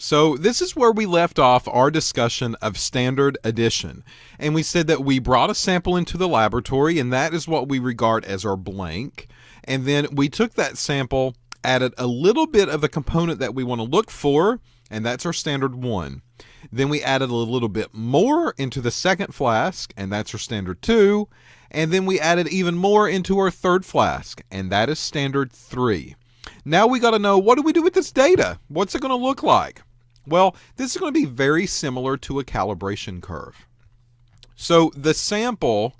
So this is where we left off our discussion of standard addition. And we said that we brought a sample into the laboratory, and that is what we regard as our blank. And then we took that sample, added a little bit of the component that we want to look for, and that's our standard 1. Then we added a little bit more into the second flask, and that's our standard 2. And then we added even more into our third flask, and that is standard 3. Now we got to know, what do we do with this data? What's it going to look like? Well, this is going to be very similar to a calibration curve. So the sample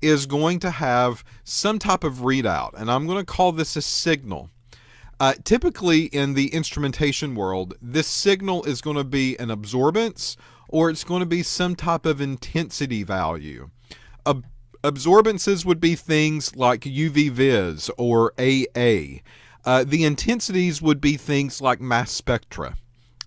is going to have some type of readout, and I'm going to call this a signal. Typically in the instrumentation world, this signal is going to be an absorbance, or it's going to be some type of intensity value. Absorbances would be things like UV vis or AA. The intensities would be things like mass spectra.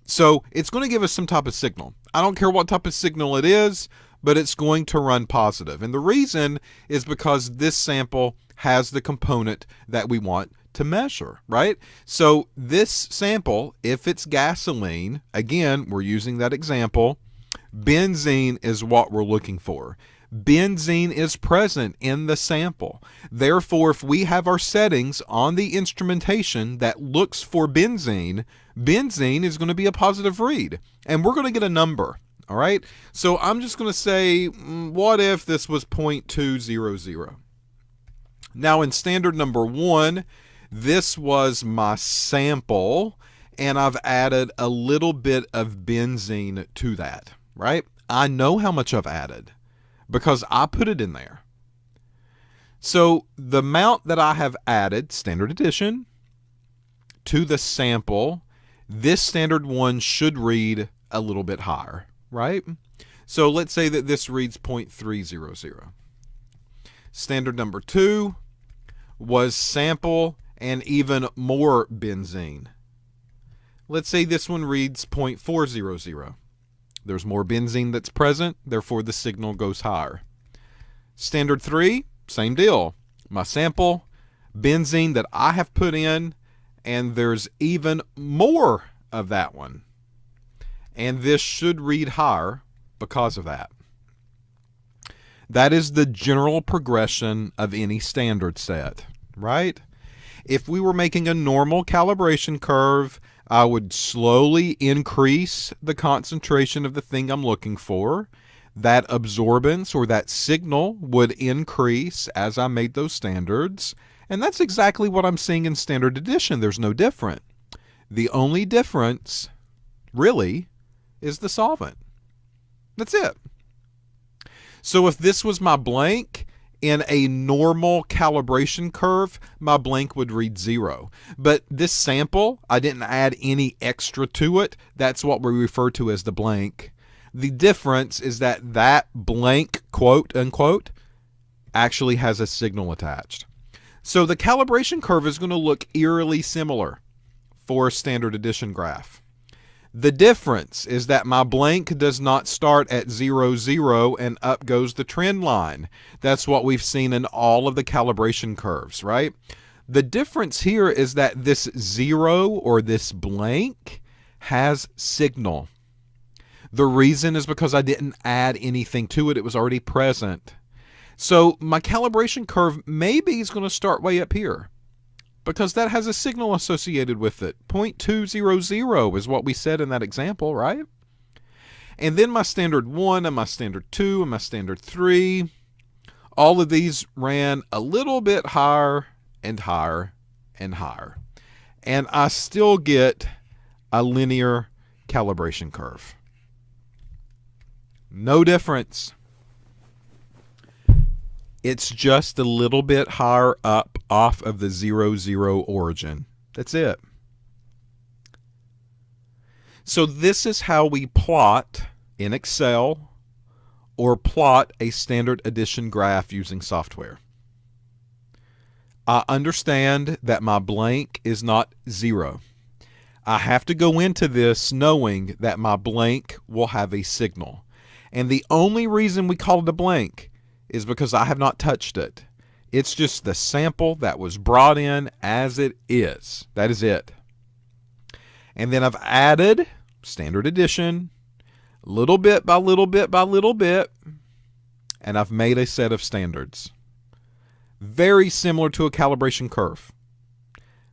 So it's going to give us some type of signal. I don't care what type of signal it is, but it's going to run positive. And the reason is because this sample has the component that we want to measure, right? So this sample, if it's gasoline, again, we're using that example, benzene is what we're looking for. Benzene is present in the sample. Therefore, if we have our settings on the instrumentation that looks for benzene, benzene is going to be a positive read. And we're going to get a number, all right? So I'm just going to say, what if this was 0.200? Now in standard number 1, this was my sample, and I've added a little bit of benzene to that, right? I know how much I've added, because I put it in there. So the amount that I have added, standard addition, to the sample, this standard 1 should read a little bit higher, right? So let's say that this reads 0.300. Standard number 2 was sample and even more benzene. Let's say this one reads 0.400. There's more benzene that's present, therefore the signal goes higher. Standard 3, same deal. My sample, benzene that I have put in, and there's even more of that one. And this should read higher because of that. That is the general progression of any standard set, right? If we were making a normal calibration curve, I would slowly increase the concentration of the thing I'm looking for. That absorbance or that signal would increase as I made those standards. And that's exactly what I'm seeing in standard addition. There's no different. The only difference, really, is the solvent. That's it. So if this was my blank, in a normal calibration curve, my blank would read 0. But this sample, I didn't add any extra to it. That's what we refer to as the blank. The difference is that that blank, quote unquote, actually has a signal attached. So the calibration curve is going to look eerily similar for a standard addition graph. The difference is that my blank does not start at 0, 0, and up goes the trend line. That's what we've seen in all of the calibration curves, right? The difference here is that this 0 or this blank has signal. The reason is because I didn't add anything to it. It was already present. So my calibration curve maybe is going to start way up here, because that has a signal associated with it. 0.200 is what we said in that example, right? And then my standard 1 and my standard 2 and my standard 3, all of these ran a little bit higher and higher and higher. And I still get a linear calibration curve. No difference. It's just a little bit higher up off of the 0, 0 origin. That's it. So this is how we plot in Excel or plot a standard addition graph using software. I understand that my blank is not 0. I have to go into this knowing that my blank will have a signal. And the only reason we call it a blank is because I have not touched it. It's just the sample that was brought in as it is. That is it. And then I've added standard addition, little bit by little bit by little bit, and I've made a set of standards. Very similar to a calibration curve.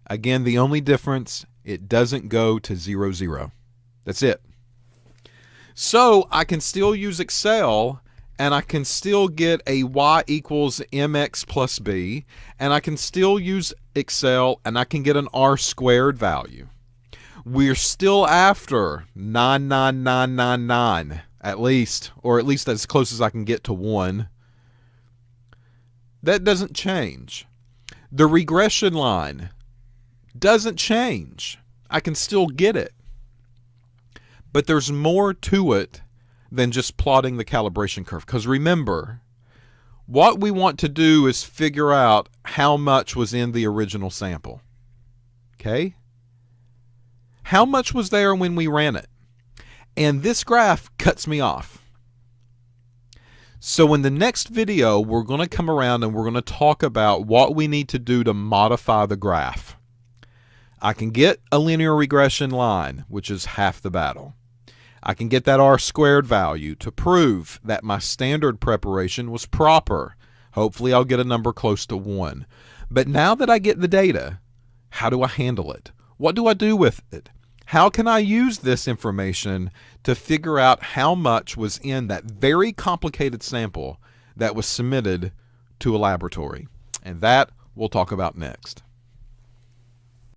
Again, the only difference, it doesn't go to 0, 0. That's it. So I can still use Excel, and I can still get a y equals mx plus b, and I can still use Excel, and I can get an r squared value. We're still after 99999 at least, or at least as close as I can get to 1. That doesn't change. The regression line doesn't change. I can still get it. But there's more to it than just plotting the calibration curve. Because remember, what we want to do is figure out how much was in the original sample. Okay? How much was there when we ran it? And this graph cuts me off. So in the next video, we're going to come around and we're going to talk about what we need to do to modify the graph. I can get a linear regression line, which is half the battle. I can get that r squared value to prove that my standard preparation was proper. Hopefully I'll get a number close to 1. But now that I get the data, how do I handle it? What do I do with it? How can I use this information to figure out how much was in that very complicated sample that was submitted to a laboratory? And that we'll talk about next.